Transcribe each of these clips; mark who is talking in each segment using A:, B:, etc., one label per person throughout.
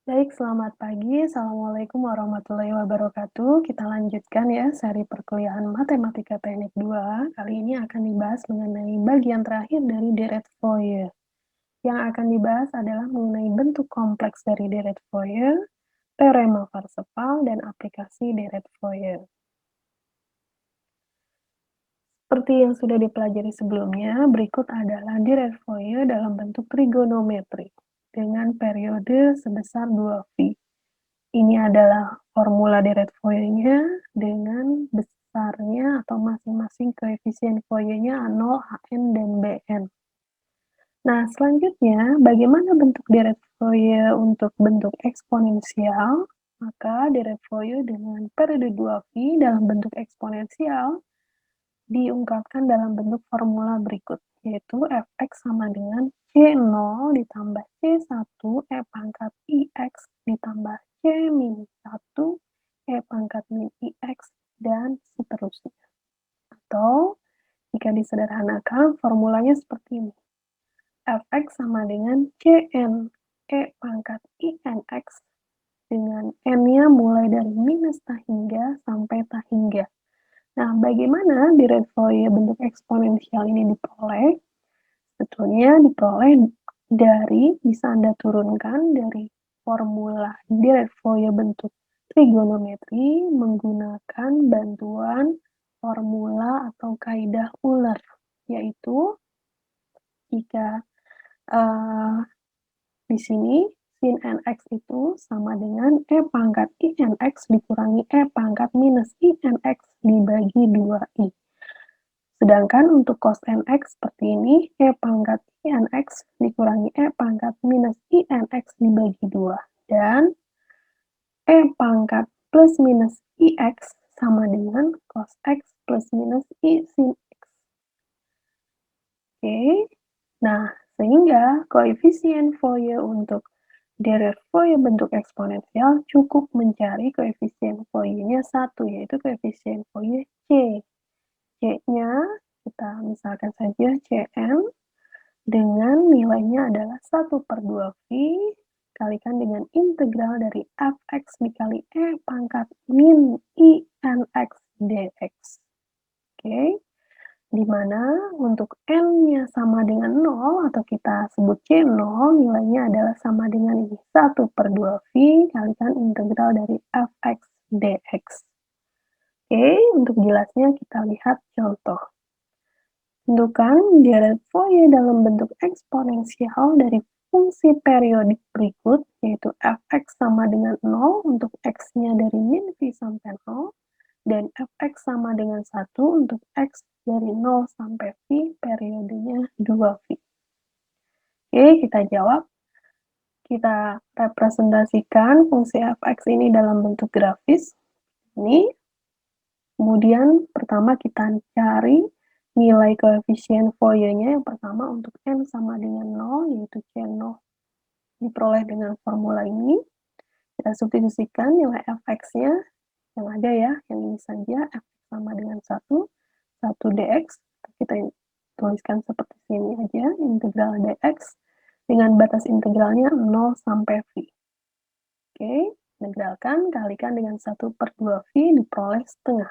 A: Baik, selamat pagi. Assalamualaikum warahmatullahi wabarakatuh. Kita lanjutkan ya seri perkuliahan Matematika Teknik 2. Kali ini akan dibahas mengenai bagian terakhir dari deret Fourier. Yang akan dibahas adalah mengenai bentuk kompleks dari deret Fourier, teorema Parseval, dan aplikasi deret Fourier. Seperti yang sudah dipelajari sebelumnya, berikut adalah deret Fourier dalam bentuk trigonometri dengan periode sebesar 2π. Ini adalah formula deret Fourier-nya dengan besarnya atau masing-masing koefisien Fourier-nya A0, Hn, dan Bn. Nah, selanjutnya, bagaimana bentuk deret Fourier untuk bentuk eksponensial? Maka deret Fourier dengan periode 2π dalam bentuk eksponensial diungkapkan dalam bentuk formula berikut, yaitu fx sama dengan C0 ditambah C1 E pangkat IX ditambah C min 1 E pangkat min IX dan seterusnya. Atau jika disederhanakan, formulanya seperti ini. Fx sama dengan Cn E pangkat INX dengan n-nya mulai dari minus tak hingga sampai tak hingga. Nah, bagaimana deret Fourier bentuk eksponensial ini diperoleh? Sebetulnya diperoleh dari, bisa Anda turunkan dari formula deret Fourier bentuk trigonometri menggunakan bantuan formula atau kaidah Euler, yaitu jika di sini sin nx itu sama dengan E pangkat INX dikurangi E pangkat minus INX dibagi 2i. Sedangkan untuk cos nx seperti ini, E pangkat INX dikurangi E pangkat minus INX dibagi 2. Dan E pangkat plus minus IX sama dengan cos X plus minus I sin X. Oke, nah sehingga koefisien Fourier untuk deret Fourier bentuk eksponensial cukup mencari koefisien Fourier-nya 1, yaitu koefisien Fourier C. C-nya kita misalkan saja Cn dengan nilainya adalah 1/2π kalikan dengan integral dari fx dikali E pangkat min INX dx. Oke, di mana untuk n-nya sama dengan 0 atau kita sebut C0, nilainya adalah sama dengan ini, 1/2π kalikan integral dari fx dx. Oke, untuk jelasnya kita lihat contoh. Tentukan deret Fourier dalam bentuk eksponensial dari fungsi periodik berikut, yaitu fx sama dengan 0 untuk x-nya dari min π sampai 0, dan fx sama dengan 1 untuk x dari 0 sampai π, periodenya 2π. Oke, kita jawab. Kita representasikan fungsi fx ini dalam bentuk grafis. Ini. Kemudian pertama kita cari nilai koefisien Fourier-nya. Yang pertama untuk n sama dengan 0, yaitu C0 diperoleh dengan formula ini. Kita substitusikan nilai fx-nya yang ada ya, yang ini saja, f sama dengan 1 dx. Kita tuliskan seperti ini aja, integral dx dengan batas integralnya 0 sampai π. Oke, integralkan, kalikan dengan 1/2π diperoleh setengah.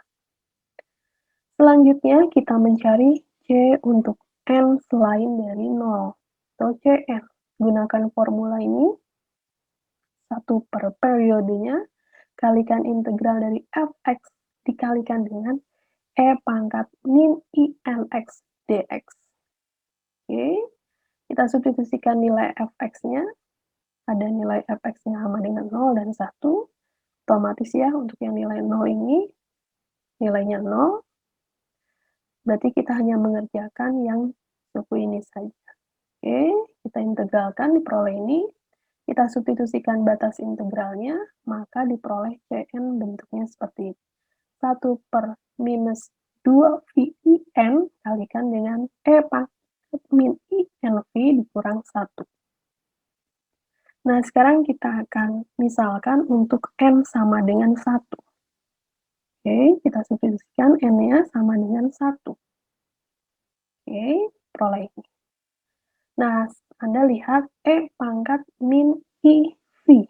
A: Selanjutnya kita mencari C untuk n selain dari 0 atau Cn. Gunakan formula ini, 1 per periodenya, kalikan integral dari fx dikalikan dengan E pangkat min INX dx. Oke, kita substitusikan nilai fx-nya. Ada nilai fx-nya sama dengan 0 dan 1. Otomatis ya, untuk yang nilai 0 ini, nilainya 0. Berarti kita hanya mengerjakan yang suku ini saja. Oke, kita integralkan, diperoleh ini. Kita substitusikan batas integralnya, maka diperoleh Cn bentuknya seperti ini. 1 per minus 2 VIN kalikan dengan E pangkat min INV dikurang 1. Nah, sekarang kita akan misalkan untuk N sama dengan 1. Oke, kita substitusikan N-nya sama dengan 1. Oke, peroleh ini. Nah, Anda lihat E pangkat min IV.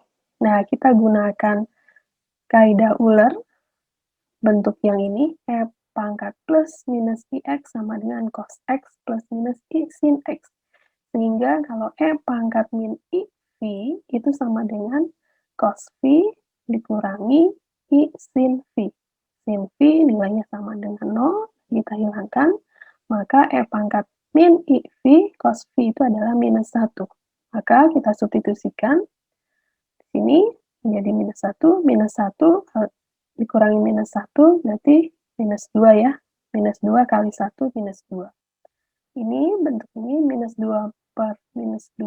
A: kita gunakan kaidah Euler, bentuk yang ini, E pangkat plus minus IX sama dengan cos X plus minus I sin X. Sehingga kalau E pangkat min IV itu sama dengan cos V dikurangi I sin V. Sin V nilainya sama dengan 0, kita hilangkan, maka E pangkat min IV cos V itu adalah minus 1. Maka kita substitusikan di sini menjadi minus 1 dikurangi minus 1 berarti minus 2 ya. Minus 2 kali 1 minus 2. Ini bentuk ini minus 2 per minus 2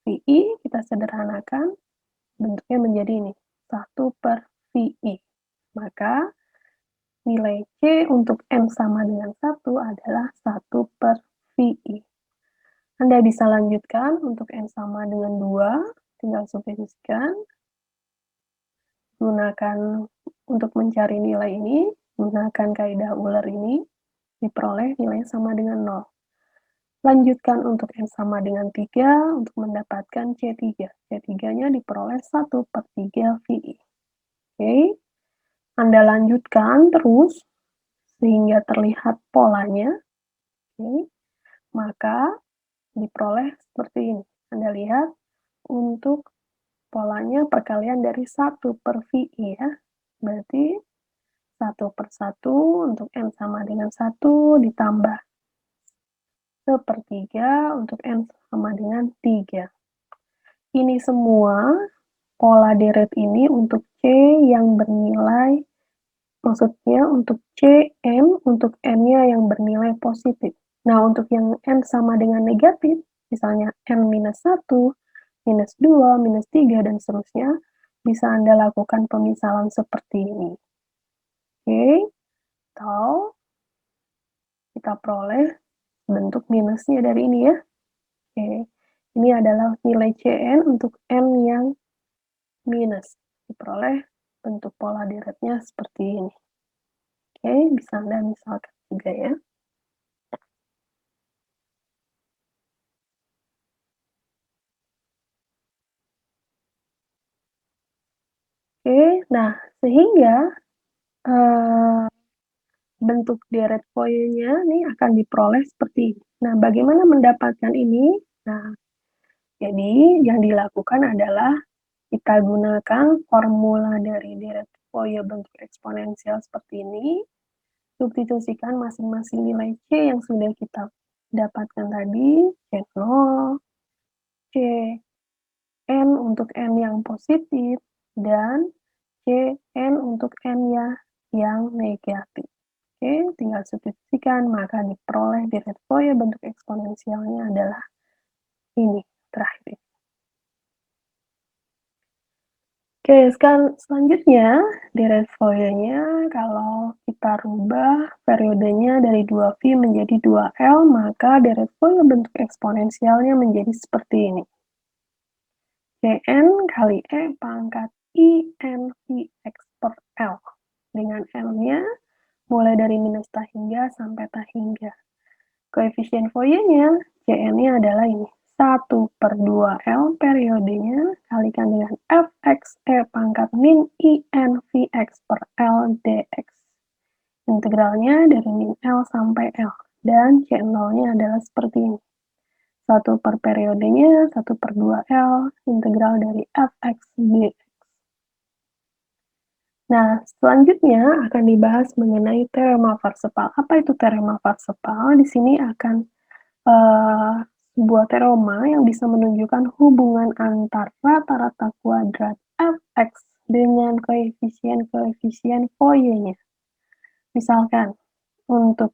A: VI, kita sederhanakan, bentuknya menjadi ini, 1 per VI. Maka nilai C untuk N sama dengan 1 adalah 1 per VI. Anda bisa lanjutkan untuk N sama dengan 2, tinggal substitusikan. Gunakan untuk mencari nilai ini, gunakan kaidah Euler ini, diperoleh nilai sama dengan 0. Lanjutkan untuk N sama dengan 3 untuk mendapatkan C3. C3-nya diperoleh 1 per 3 VI. Oke, Anda lanjutkan terus sehingga terlihat polanya. Oke, maka diperoleh seperti ini. Anda lihat untuk polanya perkalian dari 1 per VI ya. Berarti 1 per 1 untuk N sama dengan 1 ditambah 1/3 untuk N sama dengan 3. Ini semua pola deret ini untuk C yang bernilai, maksudnya untuk Cn untuk N-nya yang bernilai positif. Nah, untuk yang N sama dengan negatif, misalnya N minus 1, minus 2, minus 3, dan seterusnya, bisa Anda lakukan pemisalan seperti ini. Oke, atau kita peroleh bentuk minusnya dari ini ya. Oke, ini adalah nilai Cn untuk N yang minus. Diperoleh bentuk pola deretnya seperti ini. Oke, bisa Anda misalkan juga ya. Oke, nah sehingga bentuk deret Fourier-nya nih akan diperoleh seperti ini. Nah, bagaimana mendapatkan ini? Nah, jadi yang dilakukan adalah kita gunakan formula dari deret Fourier bentuk eksponensial seperti ini, substitusikan masing-masing nilai C yang sudah kita dapatkan tadi, C0, Cn untuk N yang positif, dan Cn untuk N-nya yang negatif. Oke, tinggal substitusikan, maka diperoleh deret Fourier bentuk eksponensialnya adalah ini, terakhir. Oke, selanjutnya deret Fourier-nya kalau kita rubah periodenya dari 2V menjadi 2L, maka deret Fourier bentuk eksponensialnya menjadi seperti ini. Cn kali E pangkat InVx per L. Dengan L-nya mulai dari minus tah hingga sampai tah hingga. Koefisien Fourier-nya, Cn-nya adalah ini, 1 per 2L periodenya kalikan dengan Fx E pangkat min InVx per L dx. Integralnya dari min L sampai L. Dan C0-nya adalah seperti ini. 1 per periodenya, 1 per 2L, integral dari Fx dx. Nah, selanjutnya akan dibahas mengenai teorema Parseval. Apa itu teorema Parseval? Di sini akan sebuah teorema yang bisa menunjukkan hubungan antar rata-rata kuadrat Fx dengan koefisien-koefisien Fourier-nya. Misalkan, untuk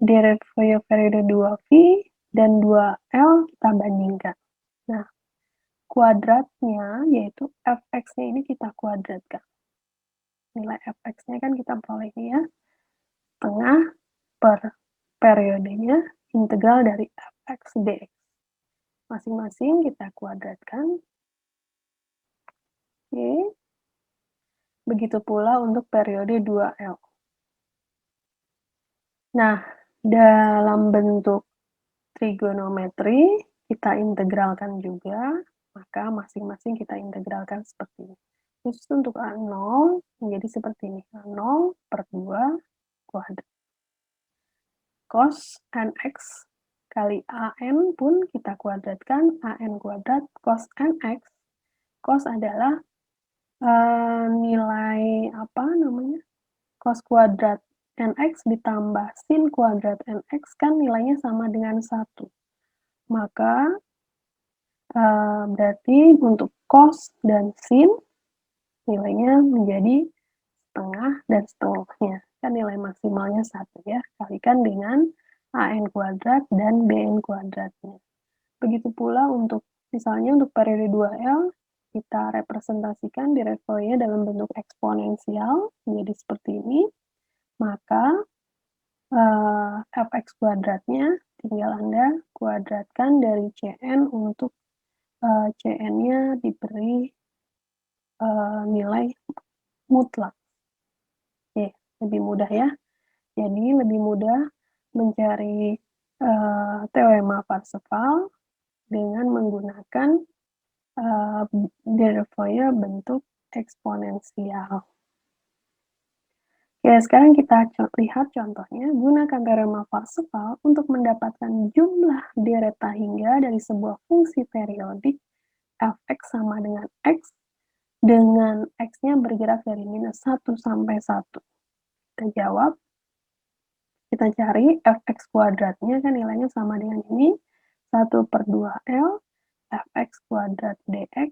A: deret Fourier periode 2V dan 2L kita bandingkan. Nah, kuadratnya, yaitu Fx-nya ini kita kuadratkan. Nilai Fx-nya kan kita peroleh ini ya, tengah per periodenya, integral dari Fx dx. Masing-masing kita kuadratkan. Oke. Begitu pula untuk periode 2L. Nah, dalam bentuk trigonometri, kita integralkan juga. maka masing-masing kita integralkan seperti ini. Khusus untuk A0 menjadi seperti ini, A0 per 2 kuadrat. Cos nx kali an pun kita kuadratkan, an kuadrat cos nx. Cos adalah nilai cos kuadrat nx ditambah sin kuadrat nx kan nilainya sama dengan 1. Maka berarti untuk cos dan sin nilainya menjadi setengah dan setengahnya. Kan nilai maksimalnya 1 ya, kalikan dengan an kuadrat dan bn kuadratnya. Begitu pula untuk misalnya untuk periode 2L, kita representasikan direct Fourier dalam bentuk eksponensial menjadi seperti ini, maka fx kuadratnya tinggal Anda kuadratkan dari Cn untuk Cn-nya diberi nilai mutlak. Oke, lebih mudah ya. Jadi lebih mudah mencari teorema Parseval dengan menggunakan direct Fourier bentuk eksponensial. Oke, sekarang kita lihat contohnya. Gunakan teorema Parseval untuk mendapatkan jumlah deret hingga dari sebuah fungsi periodik fx sama dengan x dengan x-nya bergerak dari minus 1 sampai 1. Kita jawab. Kita cari fx kuadratnya kan nilainya sama dengan ini. 1 per 2L fx kuadrat dx.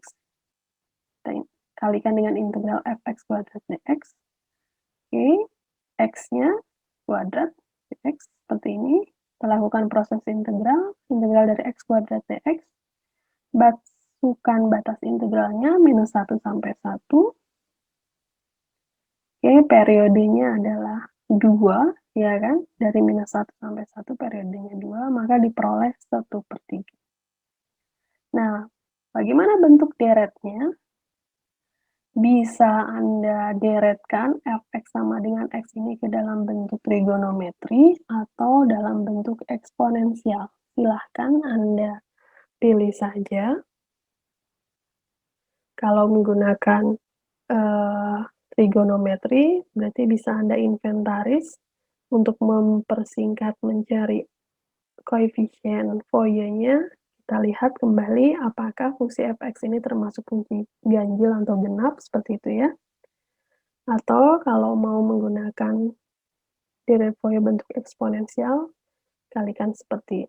A: Kita kalikan dengan integral fx kuadrat dx. Oke, x-nya kuadrat dx seperti ini. Kita lakukan proses integral dari x kuadrat dx. Masukkan batas integralnya minus 1 sampai 1. Oke, periodenya adalah 2, ya kan? Dari minus 1 sampai 1 periodenya 2, maka diperoleh 1 per 3. Nah, bagaimana bentuk deretnya? Bisa Anda deretkan fx sama dengan x ini ke dalam bentuk trigonometri atau dalam bentuk eksponensial. Silahkan Anda pilih saja. Kalau menggunakan trigonometri, berarti bisa Anda inventaris untuk mempersingkat mencari koefisien Fourier-nya. Kita lihat kembali apakah fungsi fx ini termasuk fungsi ganjil atau genap, seperti itu ya. Atau kalau mau menggunakan direct Fourier bentuk eksponensial, kalikan seperti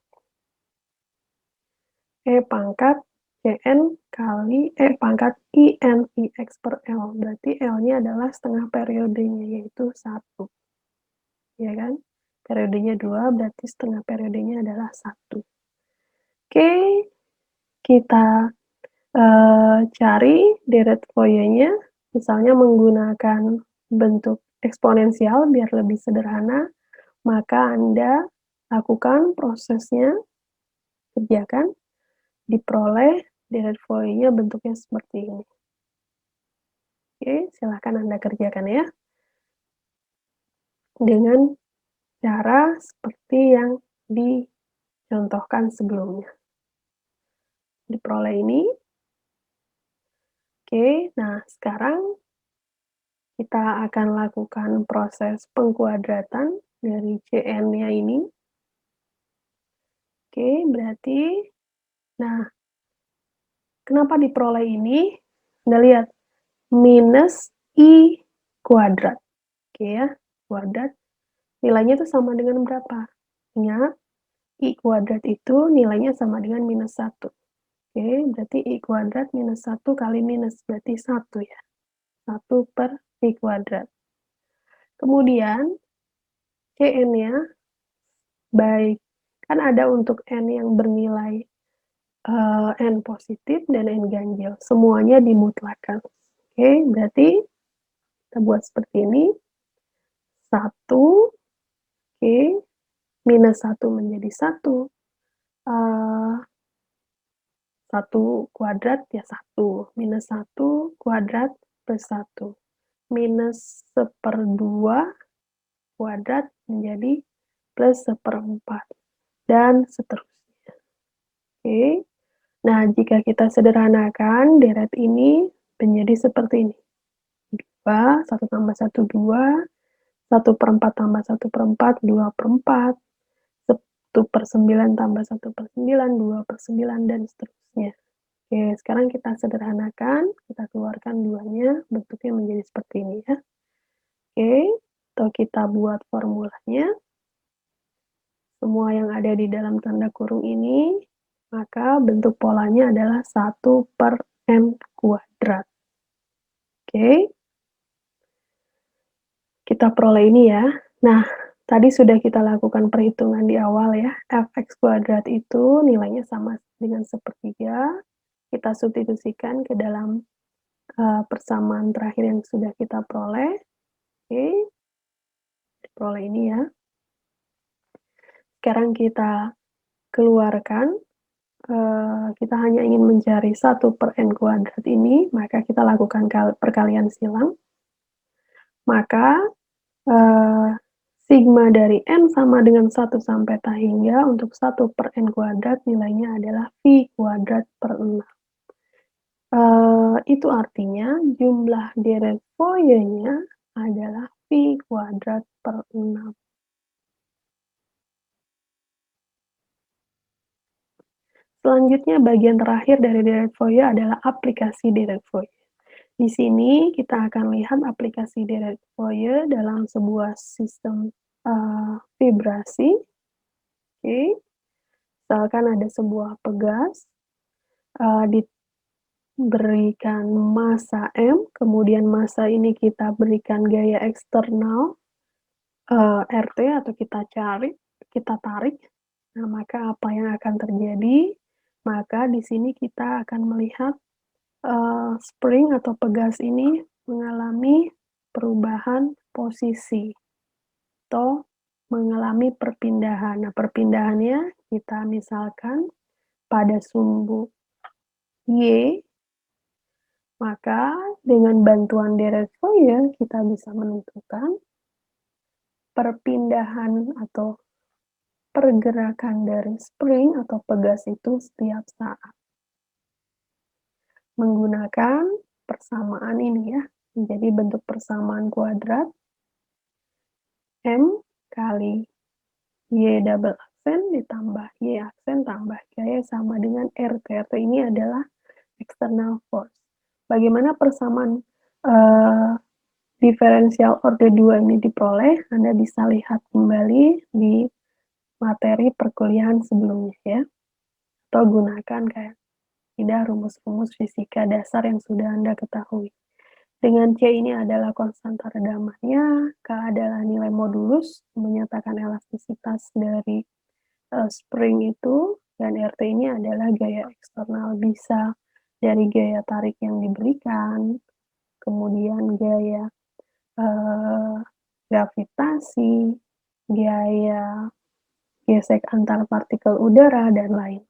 A: E pangkat Cn kali E pangkat IN IX per L. Berarti L-nya adalah setengah periodenya, yaitu 1. Ya kan? Periodenya 2, berarti setengah periodenya adalah 1. Oke, kita cari direct Fourier-nya, misalnya menggunakan bentuk eksponensial biar lebih sederhana, maka Anda lakukan prosesnya, kerjakan, diperoleh direct Fourier-nya bentuknya seperti ini. Oke, silahkan Anda kerjakan ya. Dengan cara seperti yang dicontohkan sebelumnya. Diperoleh ini. Oke, nah sekarang kita akan lakukan proses pengkuadratan dari Cn-nya ini. Oke, berarti, nah, kenapa diperoleh ini? Anda lihat, minus I kuadrat. Oke ya, kuadrat. Nilainya itu sama dengan berapa? Ingat, I kuadrat itu nilainya sama dengan minus 1. Oke, berarti I kuadrat minus 1 kali minus, berarti 1 ya. 1 per I kuadrat. Kemudian, Cn-nya, baik, kan ada untuk N yang bernilai N positif dan N ganjil. Semuanya dimutlakan. Oke, berarti kita buat seperti ini. 1, oke, minus 1 menjadi 1. 1 kuadrat ya 1. Minus 1 kuadrat plus 1. Minus 1/2 kuadrat menjadi plus 1/4. Dan seterusnya. Oke, Nah, jika kita sederhanakan deret ini menjadi seperti ini, 2, 1 tambah 1, 2, 1/4 tambah 1/4, 2/4, 1/9 tambah 1/9, 2/9, dan seterusnya. Oke, sekarang kita sederhanakan, kita keluarkan 2-nya, bentuknya menjadi seperti ini ya. Oke, atau kita buat formulanya, semua yang ada di dalam tanda kurung ini, maka bentuk polanya adalah 1/n kuadrat. Oke, kita peroleh ini ya. Nah, tadi sudah kita lakukan perhitungan di awal ya, fx kuadrat itu nilainya sama dengan sepertiga, kita substitusikan ke dalam persamaan terakhir yang sudah kita peroleh. Oke, peroleh ini ya. Sekarang kita keluarkan, kita hanya ingin mencari 1/n kuadrat ini, maka kita lakukan perkalian silang. Maka, eee, sigma dari n sama dengan 1 sampai tak hingga untuk 1/n kuadrat nilainya adalah pi kuadrat per 6. Itu artinya jumlah deret Fourier-nya adalah pi kuadrat per 6. Selanjutnya bagian terakhir dari deret Fourier adalah aplikasi deret Fourier. Di sini kita akan lihat aplikasi deret Fourier dalam sebuah sistem, vibrasi. Oke, misalkan ada sebuah pegas, diberikan massa M, kemudian massa ini kita berikan gaya eksternal, RT atau kita tarik. Nah, maka apa yang akan terjadi? Maka di sini kita akan melihat spring atau pegas ini mengalami perubahan posisi atau mengalami perpindahan. Nah, perpindahannya kita misalkan pada sumbu Y, maka dengan bantuan deret Fourier kita bisa menentukan perpindahan atau pergerakan dari spring atau pegas itu setiap saat. Menggunakan persamaan ini ya, menjadi bentuk persamaan kuadrat M kali Y double aksen ditambah Y aksen tambah gaya sama dengan RT. RT ini adalah external force. Bagaimana persamaan diferensial orde 2 ini diperoleh? Anda bisa lihat kembali di materi perkuliahan sebelumnya ya, atau gunakan kayak tidak rumus-rumus fisika dasar yang sudah Anda ketahui. Dengan C ini adalah konstanta redamannya, K adalah nilai modulus menyatakan elastisitas dari spring itu, dan RT ini adalah gaya eksternal, bisa dari gaya tarik yang diberikan, kemudian gaya gravitasi, gaya gesek antar partikel udara, dan lain-lain.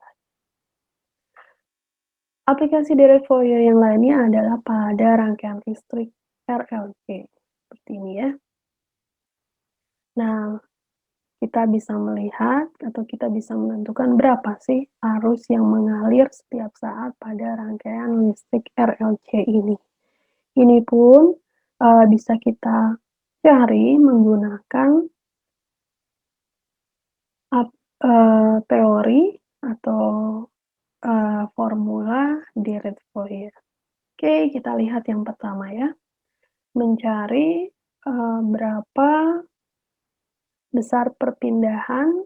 A: Aplikasi deret Fourier yang lainnya adalah pada rangkaian listrik RLC, seperti ini ya. Nah, kita bisa melihat atau kita bisa menentukan berapa sih arus yang mengalir setiap saat pada rangkaian listrik RLC ini. Ini pun bisa kita cari menggunakan teori atau formula deret Fourier. Oke, kita lihat yang pertama ya. Mencari berapa besar perpindahan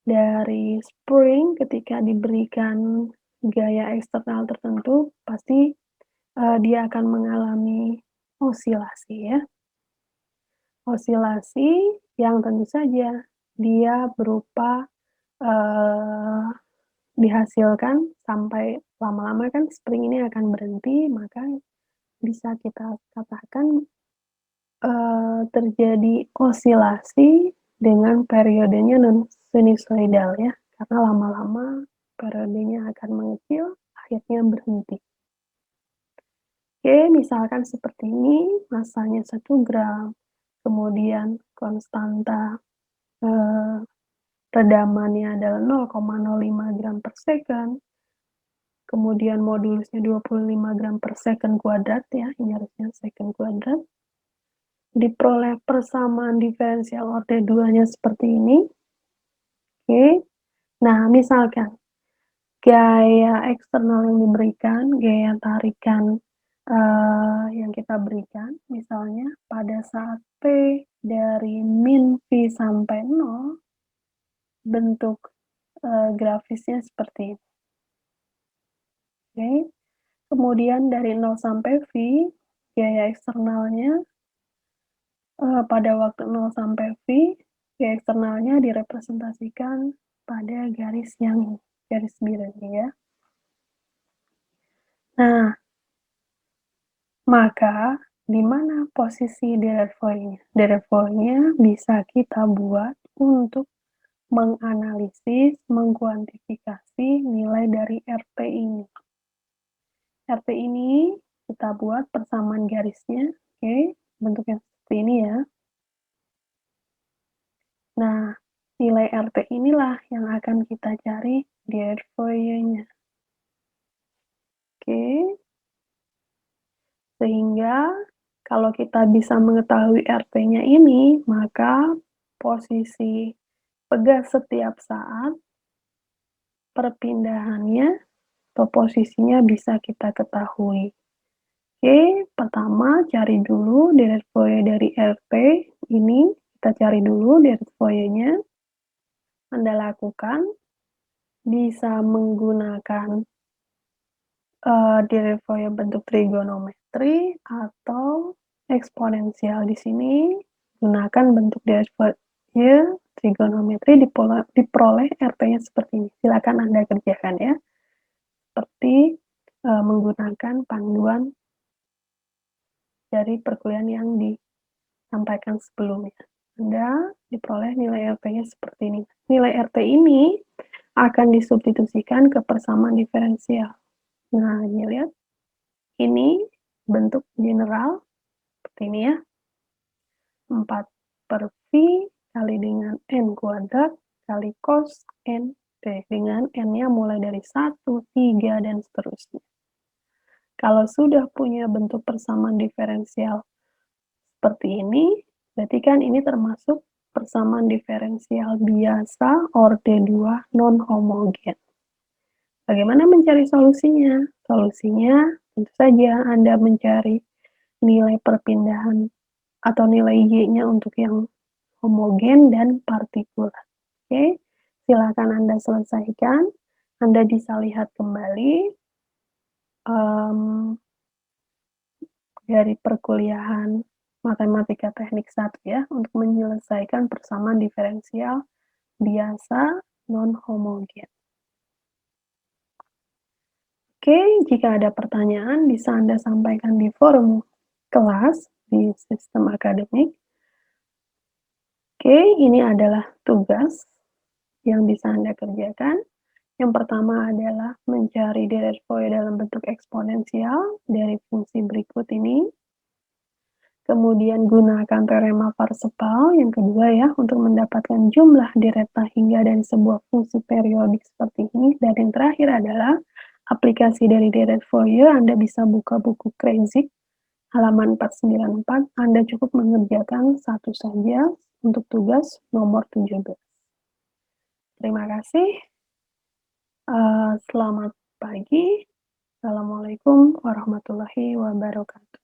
A: dari spring ketika diberikan gaya eksternal tertentu, pasti dia akan mengalami osilasi ya. Osilasi yang tentu saja dia berupa dihasilkan sampai lama-lama kan spring ini akan berhenti, maka bisa kita katakan terjadi osilasi dengan periodenya non-sinusoidal ya, karena lama-lama periodenya akan mengecil, akhirnya berhenti. Oke, misalkan seperti ini, massanya 1 gram, kemudian konstanta redamannya adalah 0,05 gram per second, kemudian modulusnya 25 gram per second kuadrat ya, ini harusnya second kuadrat. Diperoleh persamaan diferensial orde 2-nya seperti ini. Oke. Nah, misalkan gaya eksternal yang diberikan, gaya tarikan yang kita berikan, misalnya pada saat P dari min V sampai 0, bentuk grafisnya seperti ini. Oke. Kemudian dari 0 sampai V, gaya eksternalnya pada waktu 0 sampai V, gaya eksternalnya direpresentasikan pada garis yang ini, garis biru ini ya. Nah, maka di mana posisi direct void-nya? Direct void-nya bisa kita buat untuk menganalisis, mengkuantifikasi nilai dari RT ini. RT ini kita buat persamaan garisnya, oke, bentuknya seperti ini ya. Nah, nilai RT inilah yang akan kita cari direct void-nya. Oke. Sehingga kalau kita bisa mengetahui RT-nya ini, maka posisi pegas setiap saat, perpindahannya atau posisinya bisa kita ketahui. Oke, pertama cari dulu direct void dari RT ini, kita cari dulu direct void-nya. Anda lakukan bisa menggunakan direct void bentuk trigonometri atau eksponensial. Di sini gunakan bentuk direct void trigonometri, diperoleh RT-nya seperti ini. Silakan Anda kerjakan ya. Seperti menggunakan panduan dari perkuliahan yang disampaikan sebelumnya. Anda diperoleh nilai RT-nya seperti ini. Nilai RT ini akan disubstitusikan ke persamaan diferensial. Nah, ini lihat. Ini bentuk general seperti ini ya. 4 per V kali dengan N kuadrat kali cos N T, dengan N-nya mulai dari 1, 3, dan seterusnya. Kalau sudah punya bentuk persamaan diferensial seperti ini, berarti kan ini termasuk persamaan diferensial biasa orde 2 non-homogen. Bagaimana mencari solusinya? Solusinya tentu saja Anda mencari nilai perpindahan atau nilai Y-nya untuk yang homogen dan partikular. Oke, silakan Anda selesaikan. Anda bisa lihat kembali dari perkuliahan Matematika Teknik 1 ya, untuk menyelesaikan persamaan diferensial biasa non-homogen. Oke, jika ada pertanyaan bisa Anda sampaikan di forum kelas di sistem akademik. Oke, ini adalah tugas yang bisa Anda kerjakan. Yang pertama adalah mencari direct void dalam bentuk eksponensial dari fungsi berikut ini. Kemudian gunakan teorema Parseval yang kedua ya, untuk mendapatkan jumlah direta hingga dari sebuah fungsi periodik seperti ini. Dan yang terakhir adalah aplikasi dari direct void. Anda bisa buka buku Kreyszig halaman 494. Anda cukup mengerjakan satu saja untuk tugas nomor 17. Terima kasih. Selamat pagi. Assalamualaikum warahmatullahi wabarakatuh.